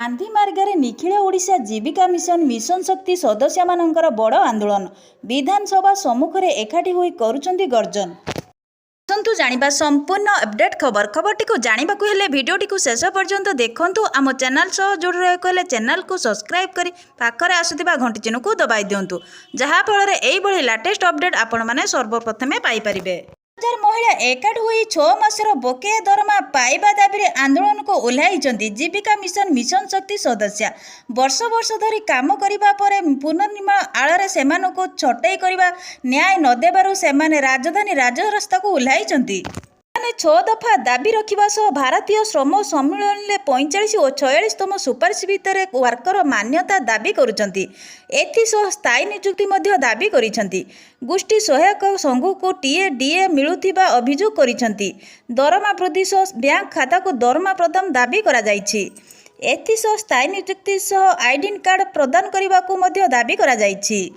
गांधी मार्गरे निखिल ओडिशा जीविका mission mission शक्ति सदस्य मानकर बड़ आंदोलन विधानसभा सम्मुख में एकाठी होई करुचंदी गर्जन। आसंतु जानिबा संपूर्ण अपडेट खबरटी को जानवा हेले भिडियोटी को शेष पर्यंत देखंतु। आम चैनल सह जोड़ी रहिको हेले चैनल को सब्सक्राइब करी पाखरे आसुथिबा घंटी चिन्ह को दबाई दियंतु, जहा फल एई भली लेटेस्ट अपडेट आपण माने सर्वप्रथमे पाई परिबे। महिला एकाठ होई 6 मासर बकेया दरमा पाइबा दाबी रे आंदोलन को ओह्लाइछंती जीविका मिशन मिशन शक्ति सदस्य। वर्ष वर्ष धरी काम करिबा परे पुनर्निर्माण आଳରେ सेमानको छटई करिबा न्याय न देबारु सेमाने राजधानी राजरास्ता को ओह्लाइछंती। 6 दफा दाबी रखिबा सह भारतीय श्रम सम्मेलन में 45 और 46तम सुपारिश भितर वर्कर मान्यता दाबी करुचंती। एथिसह स्थायी नियुक्ति मध्य दाबी करिसंती। गोष्ठी सहायक संघ को टीए मिलुथिबा अभियोग करिसंती। दरमा वृद्धि सह बैंक खाता को दरमा प्रदान दाबी करा जायछि। एथिसह स्थायी नियुक्ति सह आईडी कार्ड प्रदान करने को मध्य दाबी करा जायछि।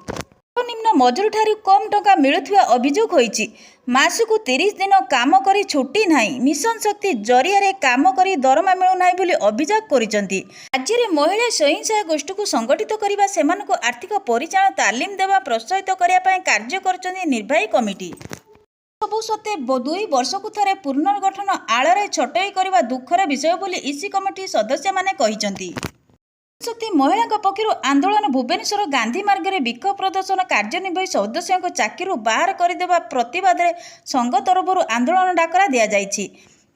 निम्न मजूरी ठारू कम टंका मिलुथिबा अभियोग होईछि। मासकु 30 दिन काम करी छुट्टी नाही। मिशन शक्ति जरिया रे काम करी दरमा मिलु नाही बोली अभियोग करिसंती। राज्य रे महिला स्वयं सहायक गोष्ठी को संगठित करिबा सेमानको आर्थिक परिचालन तालीम देवा प्रोत्साहित करिया पय कार्य करचंती निर्वाही कमिटी। सबु सत्ते 2 वर्ष को थरे पुनर्गठन आଳରେ छटई करबा दुखर विषय बोली ईसी कमिटी सदस्य माने कहिसंती। शक्ति महिला पक्षर आंदोलन भुवनेश्वर गांधी मार्ग में विक्षोभ प्रदर्शन कार्यनिर्वाही सदस्यों चाकरी बाहर करदेवा प्रतिवाद में संघ तरफ आंदोलन डाकरा दि जाएगी।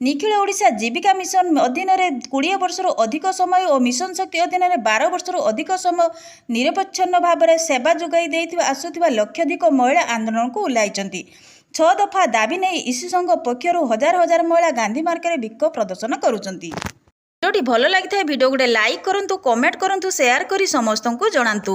निखिल ओडिशा जीविका मिशन अधीन 20 वर्षर अधिक समय और मिशन शक्ति अधीन 12 वर्षर अधिक समय निरपच्छन्न भाव में सेवा जोगाई आसुवा लक्षाधिक महिला आंदोलन को ओह्लाइछंती। 6 दफा दाबी नहीं ईसी संघ पक्षर हजार हजार महिला गांधी मार्ग में विक्षोभ प्रदर्शन करुचंती। भिडियोटी भल लगी भिडियो गोटे लाइक करंतु, कमेंट करंतु, शेयर करी समस्तंकु जणांतु।